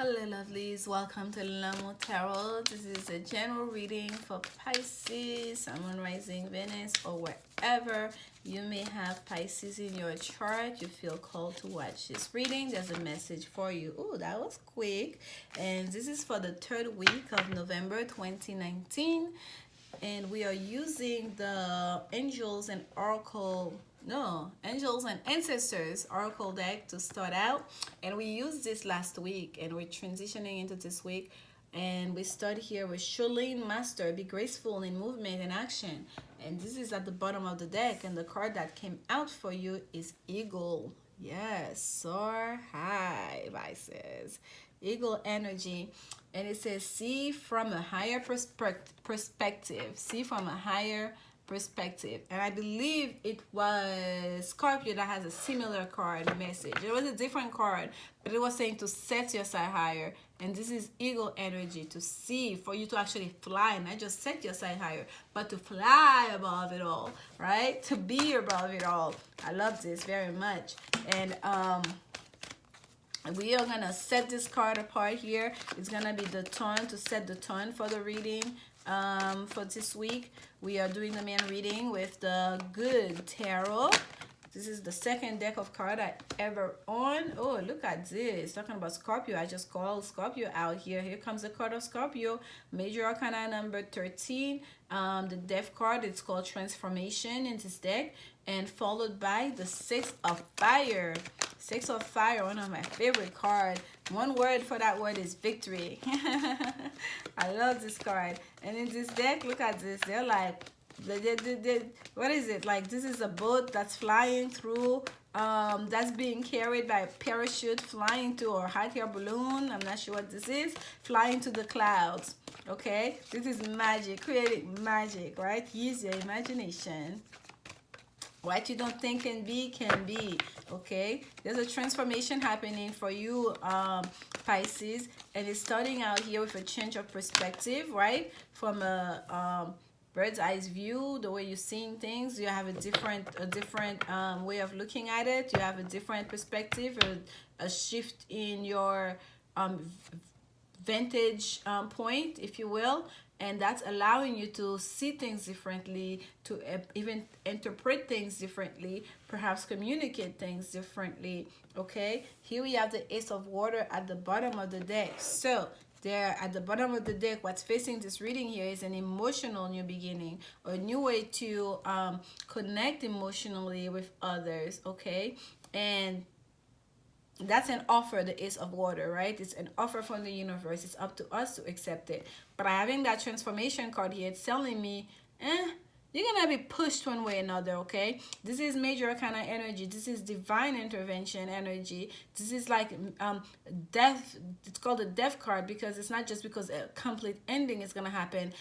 Hello lovelies, welcome to Lamo Tarot. This is a general reading for Pisces, Sun, Rising, Venus, or wherever you may have Pisces in your chart. You feel called to watch this reading. There's a message for you. Oh, that was quick. And this is for the third week of November 2019. And we are using the Angels and Ancestors Oracle deck to start out. And we used this last week and we're transitioning into this week. And we start here with Sholane Master, be graceful in movement and action. And this is at the bottom of the deck. And the card that came out for you is Eagle. Yes, soar high, Pisces. Eagle energy. And it says, see from a higher perspective. See from a higher perspective. And I believe it was Scorpio that has a similar card message. It was a different card, but it was saying to set your side higher. And this is eagle energy, to see, for you to actually fly, not just set your side higher, but to fly above it all, right? To be above it all. I love this very much. And we are gonna set this card apart here. It's gonna be the tone, to set the tone for the reading for this week. We are doing the main reading with the Good Tarot. This is the second deck of cards I ever owned. Oh, look at this. Talking about Scorpio. I just called Scorpio out here. Here comes the card of Scorpio. Major Arcana number 13. The Death card, it's called Transformation in this deck. And followed by the Six of Fire. Six of Fire, one of my favorite cards. One word for that word is victory. I love this card. And in this deck, look at this. They're like, what is it? Like, this is a boat that's flying through, that's being carried by a parachute, flying to, or hot air balloon. I'm not sure what this is. Flying to the clouds. Okay? This is magic, creating magic, right? Use your imagination. What you don't think can be, okay? There's a transformation happening for you, Pisces, and it's starting out here with a change of perspective, right? From a bird's eye view, the way you're seeing things, you have a different way of looking at it. You have a different perspective, a shift in your vantage point, if you will. And that's allowing you to see things differently, to even interpret things differently, perhaps communicate things differently, okay? Here we have the Ace of Water at the bottom of the deck. So, there at the bottom of the deck, what's facing this reading here is an emotional new beginning, a new way to connect emotionally with others, okay? And that's an offer, the Ace of Water, right? It's an offer from the universe. It's up to us to accept it. But having that transformation card here, it's telling me, you're gonna be pushed one way or another, okay? This is major kind of energy. This is divine intervention energy. This is like death. It's called a death card because it's not just because a complete ending is gonna happen.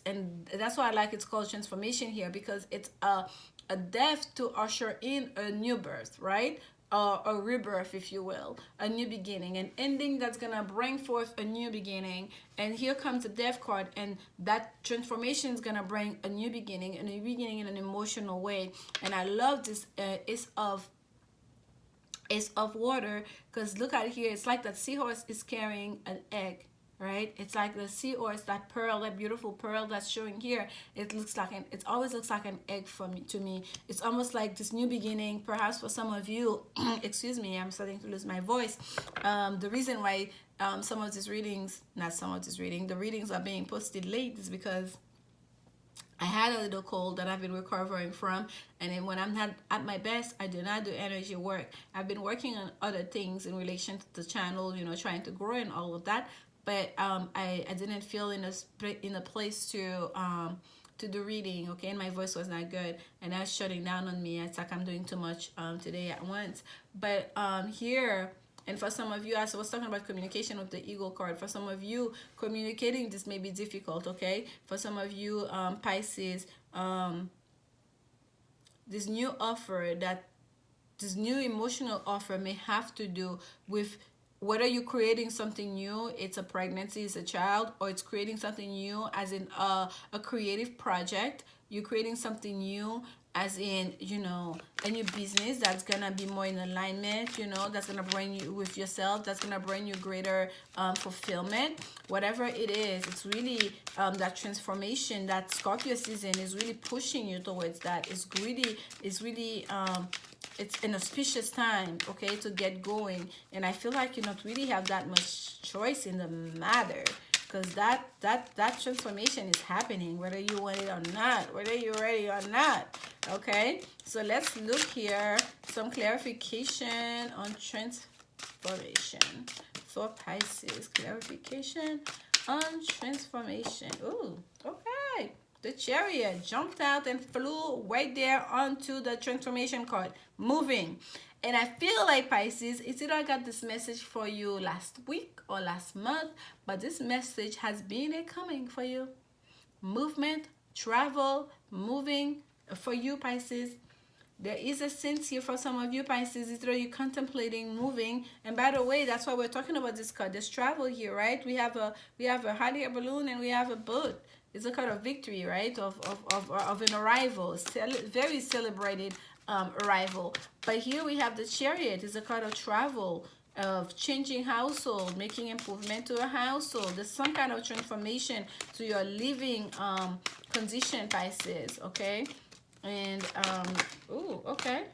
And that's why I like it's called transformation here, because it's a death to usher in a new birth, right? A rebirth, if you will, a new beginning, an ending that's gonna bring forth a new beginning. And here comes the Death card, and that transformation is gonna bring a new beginning in an emotional way. And I love this Ace of Water, because look at here, it's like that seahorse is carrying an egg, right? It's like the seahorse, that pearl, that beautiful pearl that's showing here. It always looks like an egg to me. It's almost like this new beginning, perhaps for some of you. Excuse me, I'm starting to lose my voice. The reason why the readings are being posted late is because I had a little cold that I've been recovering from, and then when I'm not at my best, I do not do energy work. I've been working on other things in relation to the channel, trying to grow and all of that. But I didn't feel in a place to do reading, okay? And my voice was not good, and that's shutting down on me. It's like I'm doing too much today at once. But here, and for some of you, I was talking about communication with the Eagle card. For some of you, communicating this may be difficult, okay? For some of you, Pisces, this new emotional offer may have to do with whether you're creating something new, it's a pregnancy, it's a child, or it's creating something new as in a creative project. You're creating something new as in, you know, a new business that's gonna be more in alignment, you know, that's gonna bring you with yourself, that's gonna bring you greater fulfillment. Whatever it is, it's really that transformation. That Scorpio season is really pushing you towards that. It's really it's an auspicious time, okay, to get going. And I feel like you don't really have that much choice in the matter, because that transformation is happening whether you want it or not, whether you're ready or not. Okay, so let's look here, some clarification on transformation for Pisces. Clarification on transformation. Ooh, okay. The Chariot jumped out and flew right there onto the transformation card, moving. And I feel like, Pisces, it's either I got this message for you last week or last month, but this message has been coming for you. Movement, travel, moving for you, Pisces. There is a sense here for some of you, Pisces. It's either you're contemplating moving. And by the way, that's why we're talking about this card. There's travel here, right? We have a hot air balloon and we have a boat. It's a kind of victory, right? Of an arrival, very celebrated arrival. But here we have the Chariot. It's a kind of travel, of changing household, making improvement to a household. There's some kind of transformation to your living condition, Pisces. Okay, and ooh, okay.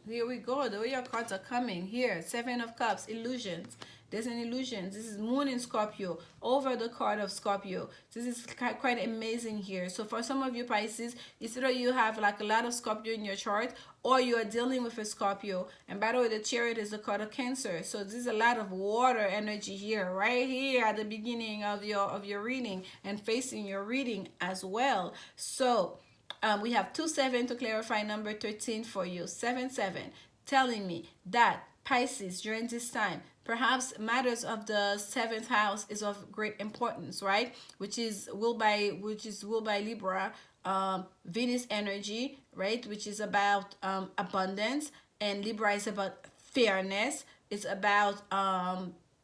Here we go. The way your cards are coming here. Seven of Cups, illusions. There's an illusion. This is Moon in Scorpio over the card of Scorpio. This is quite amazing here. So for some of you, Pisces, it's either you have like a lot of Scorpio in your chart, or you are dealing with a Scorpio. And by the way, the Chariot is the card of Cancer. So there's a lot of water energy here, right here at the beginning of your reading and facing your reading as well. So we have 2-7 to clarify number 13 for you. 7-7, telling me that Pisces during this time, perhaps matters of the seventh house is of great importance, right? Which is ruled by Libra, Venus energy, right? Which is about abundance, and Libra is about fairness. It's about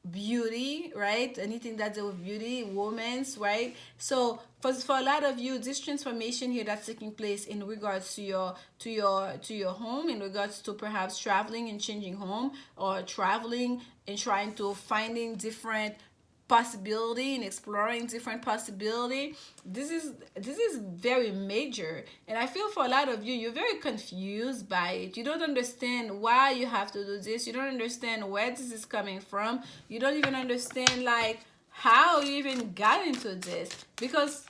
beauty, right? Anything that deals with beauty, women's, right? So for a lot of you, this transformation here that's taking place in regards to your home, in regards to perhaps traveling and changing home, or traveling and trying to finding different possibility and exploring different possibility. This is very major, and I feel for a lot of you, you're very confused by it. You don't understand why you have to do this. You don't understand where this is coming from. You don't even understand like how you even got into this, because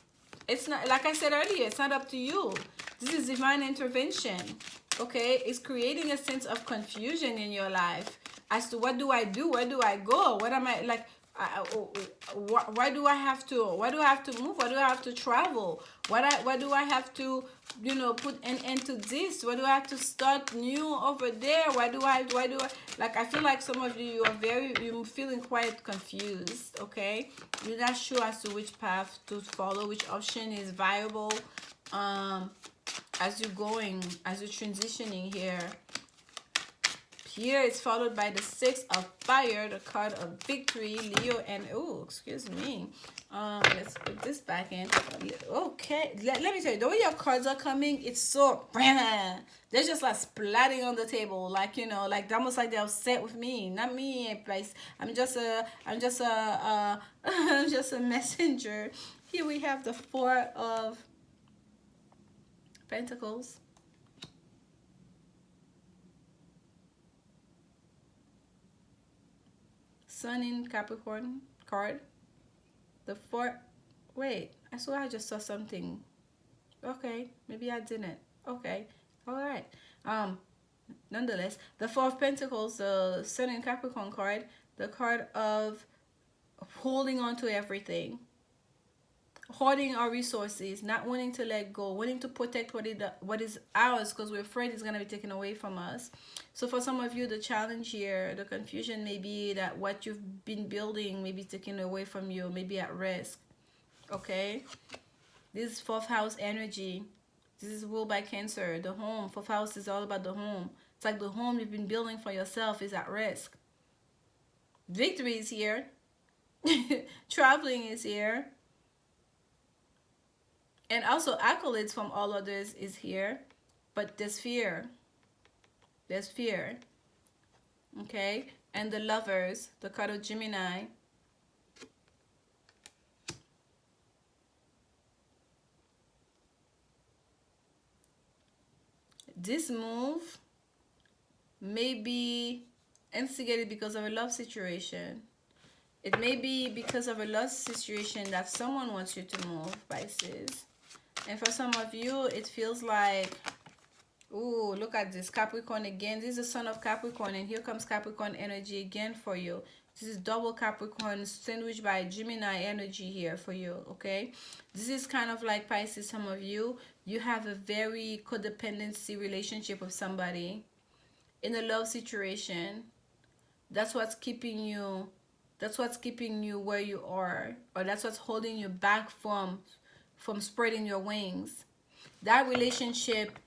it's not, like I said earlier, it's not up to you. This is divine intervention. Okay, it's creating a sense of confusion in your life as to what do I do, where do I go, what am I like. Why do I have to move? Why do I have to travel? Why do I have to, you know, put an end to this? Why do I have to start new over there? Why do I like, I feel like some of you, you're feeling quite confused, okay? You're not sure as to which path to follow, which option is viable as you're transitioning here. Here it's followed by the Six of Fire, the card of victory, Leo, and oh, excuse me. Let's put this back in. Okay, let me tell you, the way your cards are coming, it's so they're just like splatting on the table, like, you know, like almost like they're upset with me. Not me, I'm just a messenger. Here we have the Four of Pentacles. Sun in Capricorn card. The four. Wait, I swear I just saw something. Okay, maybe I didn't. Okay, all right. Nonetheless, the Four of Pentacles, the Sun in Capricorn card, the card of holding on to everything, hoarding our resources, not wanting to let go, wanting to protect what is ours because we're afraid it's going to be taken away from us. So for some of you, the challenge here, the confusion may be that what you've been building may be taken away from you, may be at risk. Okay, this fourth house energy, this is ruled by Cancer. The home, fourth house is all about the home. It's like the home you've been building for yourself is at risk. Victory is here. Traveling is here. And also accolades from all others is here. but there's fear. There's fear. Okay? And the Lovers, the card of Gemini. This move may be instigated because of a love situation. It may be because of a love situation that someone wants you to move, Pisces. And for some of you, it feels like, ooh, look at this, Capricorn again. This is the Sun of Capricorn, and here comes Capricorn energy again for you. This is double Capricorn sandwiched by Gemini energy here for you, okay? This is kind of like, Pisces, some of you, you have a very codependency relationship with somebody in a love situation. That's what's keeping you where you are, or that's what's holding you back from spreading your wings. That relationship,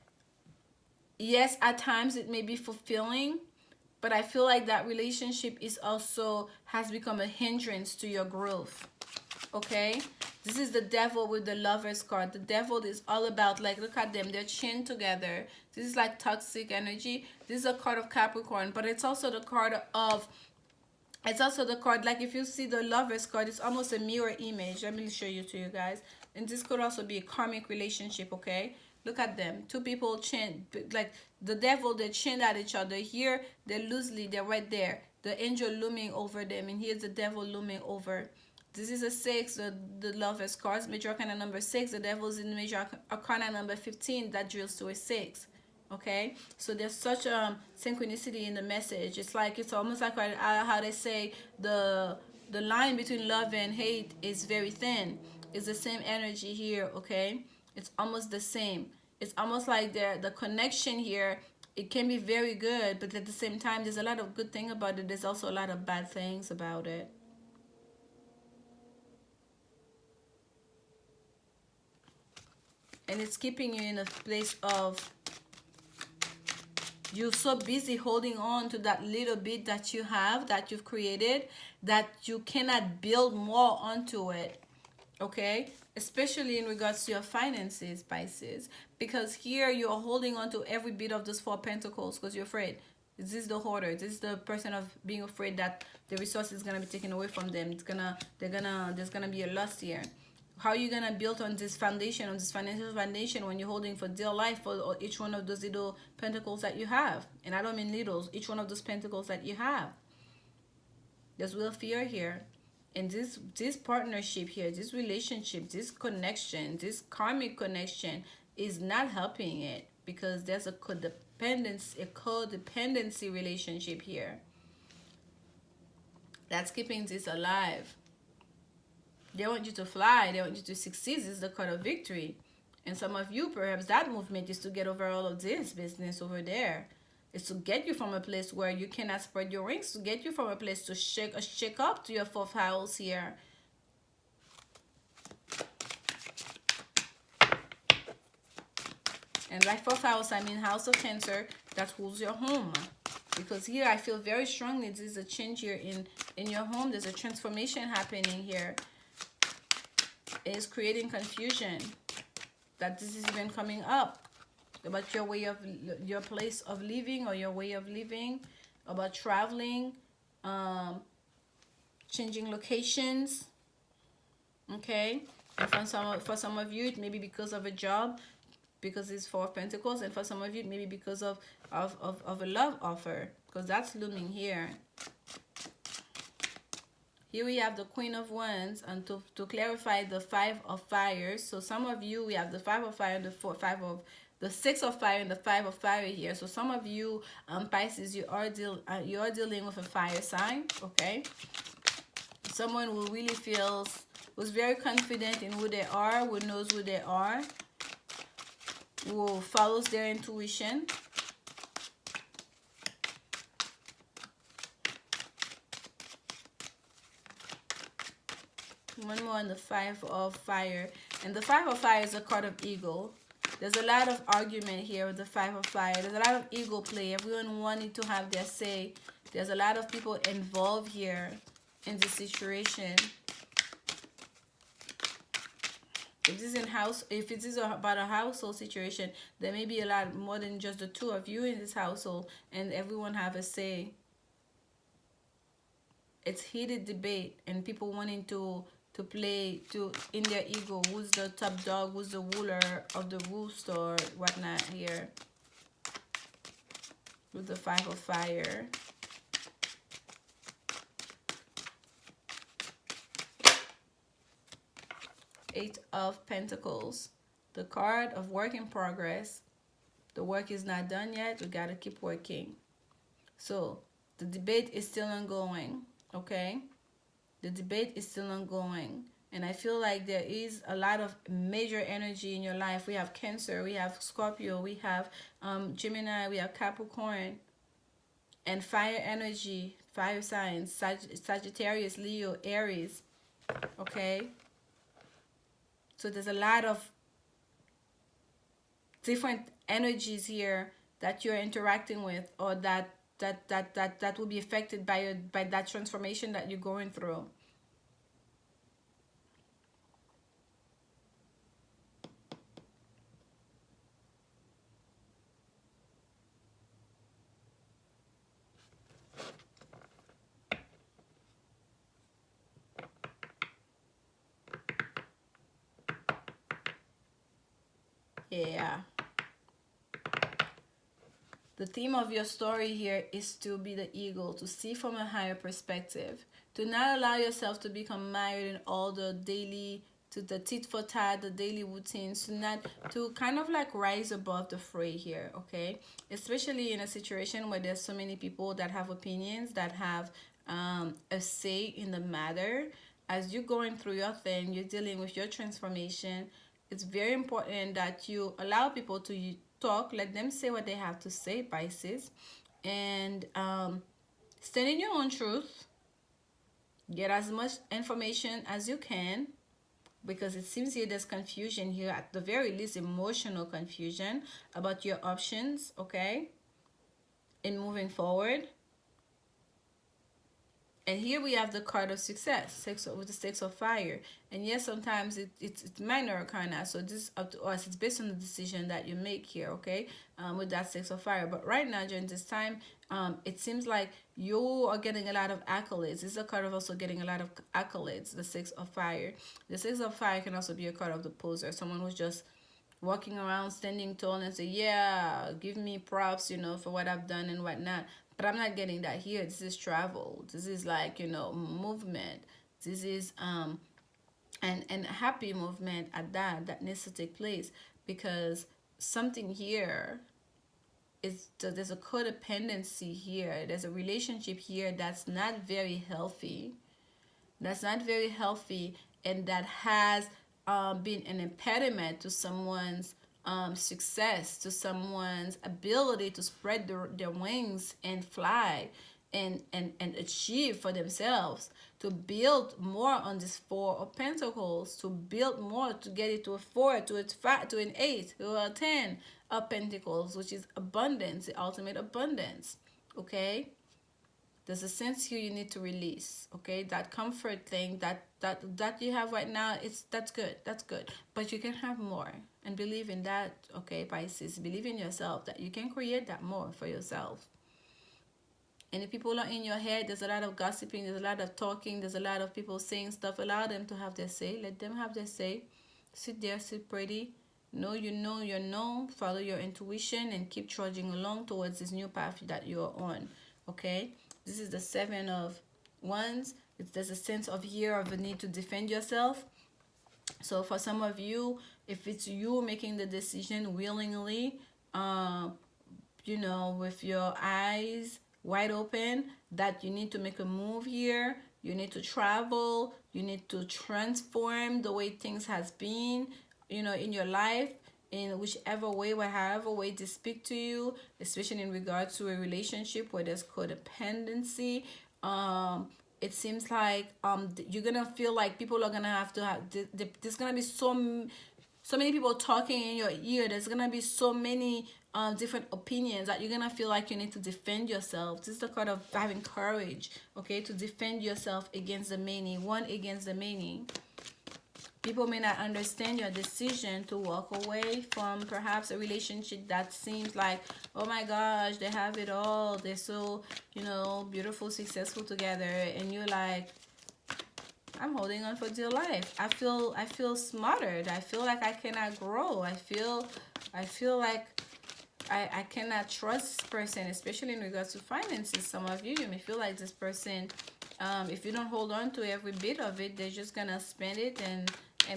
yes, at times it may be fulfilling, but I feel like that relationship is also has become a hindrance to your growth. Okay? This is the Devil with the Lovers card. The Devil is all about, like, look at them. They're chained together. This is like toxic energy. This is a card of Capricorn, but it's also the card of, it's also the card, like, if you see the Lovers card, it's almost a mirror image. Let me show you to you guys. And this could also be a karmic relationship, okay? Look at them. Two people chained, like the Devil, they're chained at each other. Here, they're loosely, they're right there. The angel looming over them, and here's the Devil looming over. This is a 6, the Lovers cards, major arcana number 6. The Devil's in major arcana number 15, that drills to a 6. Okay, so there's such a synchronicity in the message. It's like, it's almost like how they say the line between love and hate is very thin. It's the same energy here, okay? It's almost the same. It's almost like the connection here, it can be very good, but at the same time, there's a lot of good thing about it. There's also a lot of bad things about it. And it's keeping you in a place of, you're so busy holding on to that little bit that you have, that you've created, that you cannot build more onto it. Okay? Especially in regards to your finances, Pisces. Because here you're holding on to every bit of those 4 pentacles because you're afraid. This is the hoarder. This is the person of being afraid that the resource is going to be taken away from them. There's going to be a loss here. How are you going to build on this foundation, on this financial foundation, when you're holding for dear life for each one of those little pentacles that you have? And I don't mean littles, each one of those pentacles that you have. There's real fear here. And this partnership here, this relationship, this connection, this karmic connection is not helping it, because there's a codependency relationship here that's keeping this alive. They want you to fly. They want you to succeed. This is the card of victory. And some of you, perhaps that movement is to get over all of this business over there. It's to get you from a place where you cannot spread your wings, to get you from a place to shake up to your 4th house here. And by 4th house, I mean house of Cancer, that rules your home. Because here I feel very strongly this is a change here in your home. There's a transformation happening here. Is creating confusion that this is even coming up about your way of, your place of living, or your way of living, about traveling, changing locations. Okay, and for some of you it may be because of a job, because it's 4 of Pentacles, and for some of you it may be because of a love offer, because that's looming here. Here we have the Queen of Wands, and to clarify, the 5 of Fires. So some of you, we have the 5 of Fire, the 6 of Fire, and the 5 of Fire here. So some of you, Pisces, you are dealing with a fire sign, okay? Someone who really who's very confident in who they are, who knows who they are, who follows their intuition. One more on the 5 of Fire. And the 5 of Fire is a card of ego. There's a lot of argument here with the 5 of Fire. There's a lot of ego play. Everyone wanting to have their say. There's a lot of people involved here in this situation. If this is in house, if it is about a household situation, there may be a lot more than just the two of you in this household, and everyone have a say. It's heated debate, and people wanting to play to in their ego. Who's the top dog? Who's the ruler of the roost or whatnot here? With the Five of Fire. Eight of Pentacles. The card of work in progress. The work is not done yet. We got to keep working. So the debate is still ongoing. Okay? The debate is still ongoing. And I feel like there is a lot of major energy in your life. We have Cancer. We have Scorpio. We have Gemini. We have Capricorn. And fire energy. Fire signs. Sagittarius, Leo, Aries. Okay? So there's a lot of different energies here that you're interacting with, or that will be affected by that transformation that you're going through. Yeah. The theme of your story here is to be the eagle, to see from a higher perspective, to not allow yourself to become mired in all the daily, to the tit for tat, the daily routines, to kind of like rise above the fray here, okay? Especially in a situation where there's so many people that have opinions, that have a say in the matter. As you're going through your thing, you're dealing with your transformation, it's very important that you allow people to talk, let them say what they have to say, Pisces, and stand in your own truth. Get as much information as you can, because it seems here there's confusion here, at the very least emotional confusion about your options, okay, in moving forward. And here we have the card of success, with the Six of Fire. And yes, sometimes it's minor arcana, so this is up to us. It's based on the decision that you make here, okay, with that Six of Fire. But right now, during this time, it seems like you are getting a lot of accolades. This is a card of also getting a lot of accolades, the Six of Fire. The Six of Fire can also be a card of the poser, someone who's just walking around standing tall and say, yeah, give me props, for what I've done and whatnot. But I'm not getting that here. This is travel. This is like, movement. This is and happy movement at that needs to take place, because something here is, there's a codependency here. There's a relationship here that's not very healthy. That's not very healthy, and that has been an impediment to someone's success, to someone's ability to spread their wings and fly and achieve for themselves, to build more on this Four of Pentacles, to build more, to get it to a 4, to a 5, to an 8, to a 10 of Pentacles, which is abundance, the ultimate abundance, okay? There's a sense here you need to release, okay? That comfort thing that you have right now, that's good, but you can have more, and believe in that, okay, Pisces? Believe in yourself that you can create that more for yourself. And if people are in your head, there's a lot of gossiping, there's a lot of talking, there's a lot of people saying stuff. Allow them to have their say. Let them have their say. Sit there, sit pretty. Know you know. Follow your intuition and keep trudging along towards this new path that you're on, okay? This is the Seven of Wands. There's a sense of here of a need to defend yourself. So for some of you, if it's you making the decision willingly, with your eyes wide open, that you need to make a move here, you need to travel, you need to transform the way things has been, in your life, in whichever way, however way they speak to you, especially in regards to a relationship where there's codependency. It seems like you're gonna feel like people are gonna have there's gonna be so many people talking in your ear. There's gonna be so many different opinions that you're gonna feel like you need to defend yourself. This is the card of having courage, okay, to defend yourself against the many, one against the many. People may not understand your decision to walk away from perhaps a relationship that seems like, oh my gosh, they have it all. They're so, you know, beautiful, successful together. And you're like, I'm holding on for dear life. I feel smothered. I feel like I cannot grow. I feel like I cannot trust this person, especially in regards to finances. Some of you may feel like this person, if you don't hold on to every bit of it, they're just gonna spend it and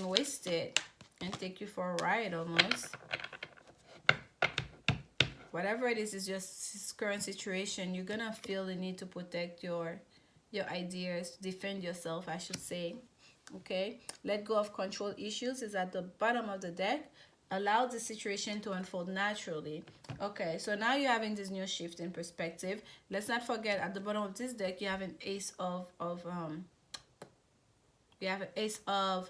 waste it and take you for a ride almost. Whatever it is your current situation, you're gonna feel the need to protect your ideas, defend yourself, I should say. Okay, let go of control issues is at the bottom of the deck. Allow the situation to unfold naturally. Okay, so now you're having this new shift in perspective. Let's not forget at the bottom of this deck you have an ace of you have an ace of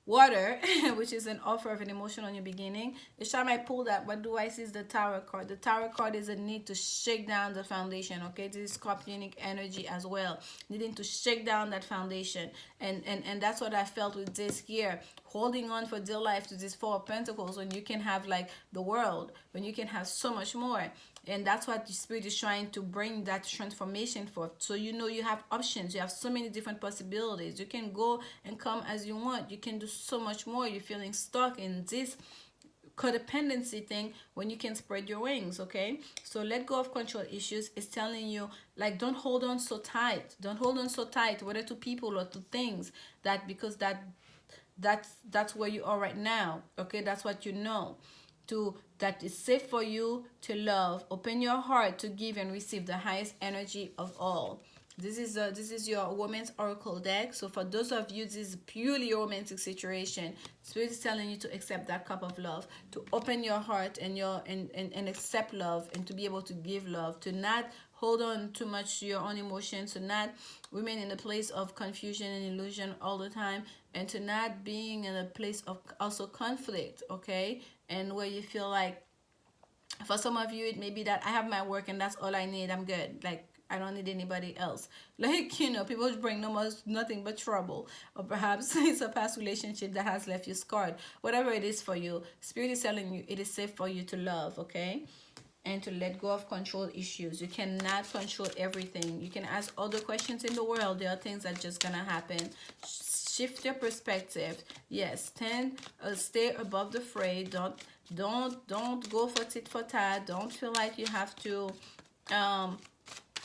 water, which is an offer of an emotional new beginning. Each time I pull that, what do I see is the tower card. The tower card is a need to shake down the foundation. Okay, this is scorpionic energy as well, needing to shake down that foundation. And that's what I felt with this here, holding on for dear life to this Four of Pentacles, when you can have like the world, when you can have so much more. And that's what the spirit is trying to bring that transformation for. So you know you have options. You have so many different possibilities. You can go and come as you want. You can do so much more. You're feeling stuck in this codependency thing when you can spread your wings. Okay, so let go of control issues is telling you, like, don't hold on so tight. Don't hold on so tight, whether to people or to things, that because that's where you are right now. Okay, that's what you know, to that is safe for you to love. Open your heart to give and receive the highest energy of all. This is your woman's oracle deck. So for those of you, this is purely a romantic situation. Spirit is telling you to accept that cup of love, to open your heart and accept love, and to be able to give love, to not hold on too much to your own emotions, to not remain in a place of confusion and illusion all the time, and to not being in a place of also conflict. Okay, and where you feel like, for some of you it may be that I have my work and that's all I need, I'm good, like I don't need anybody else. Like, you know, people bring nothing but trouble. Or perhaps it's a past relationship that has left you scarred. Whatever it is for you, Spirit is telling you it is safe for you to love, okay? And to let go of control issues. You cannot control everything. You can ask all the questions in the world. There are things that just gonna happen. Shift your perspective. Yes, stay above the fray. Don't go for tit for tat. Don't feel like you have to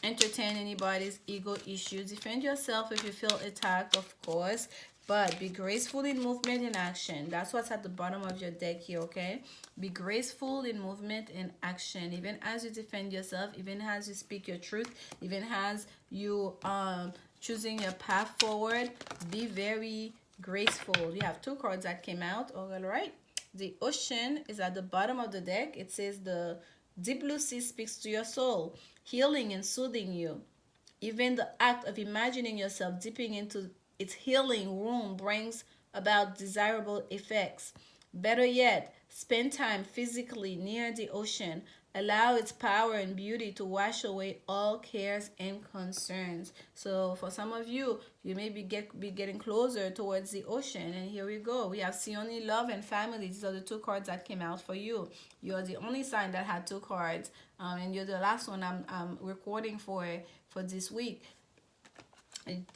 entertain anybody's ego issues. Defend yourself if you feel attacked, of course, but be graceful in movement and action. That's what's at the bottom of your deck here, okay? Be graceful in movement and action, even as you defend yourself, even as you speak your truth, even as you choosing your path forward. Be very graceful. You have two cards that came out. All right, the ocean is at the bottom of the deck. It says the deep blue sea speaks to your soul, healing and soothing you. Even the act of imagining yourself dipping into its healing room brings about desirable effects. Better yet, spend time physically near the ocean. Allow its power and beauty to wash away all cares and concerns. So for some of you, you may be getting closer towards the ocean. And here we go. We have see only love and family. These are the two cards that came out for you. You're the only sign that had two cards. And you're the last one I'm recording for this week.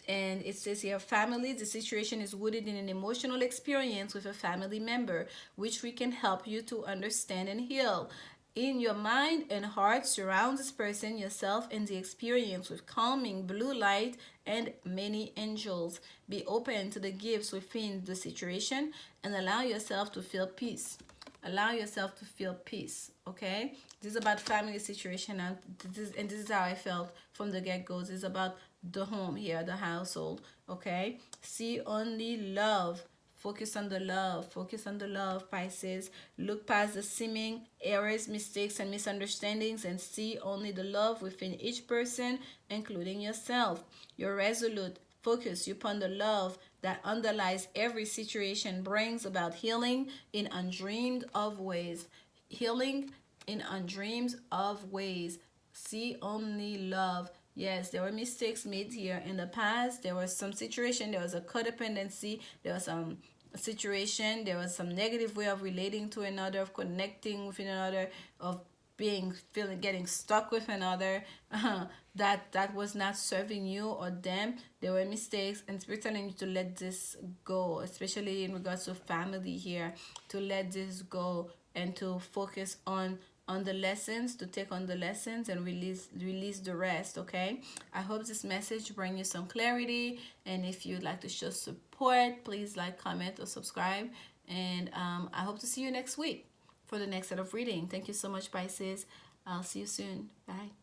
And it says here, family, the situation is rooted in an emotional experience with a family member, which we can help you to understand and heal. In your mind and heart, surround this person, yourself, and the experience with calming blue light and many angels. Be open to the gifts within the situation and allow yourself to feel peace. Allow yourself to feel peace, okay? This is about family situation, and this is how I felt from the get-go. This is about the home here, the household, okay? See only love. Focus on the love. Focus on the love, Pisces. Look past the seeming errors, mistakes, and misunderstandings and see only the love within each person, including yourself. You're resolute. Focus upon the love that underlies every situation, brings about healing in undreamed of ways. Healing in undreamed of ways. See only love. Yes, there were mistakes made here in the past. There was some situation. There was a codependency. There was some situation, there was some negative way of relating to another, of connecting with another, of getting stuck with another, that was not serving you or them. There were mistakes, and spirit telling you to let this go, especially in regards to family here, to let this go and to focus on the lessons, to take on the lessons and release the rest. Okay, I hope this message bring you some clarity, and if you'd like to show support, please like, comment, or subscribe, and I hope to see you next week for the next set of reading. Thank you so much, Pisces. I'll see you soon. Bye.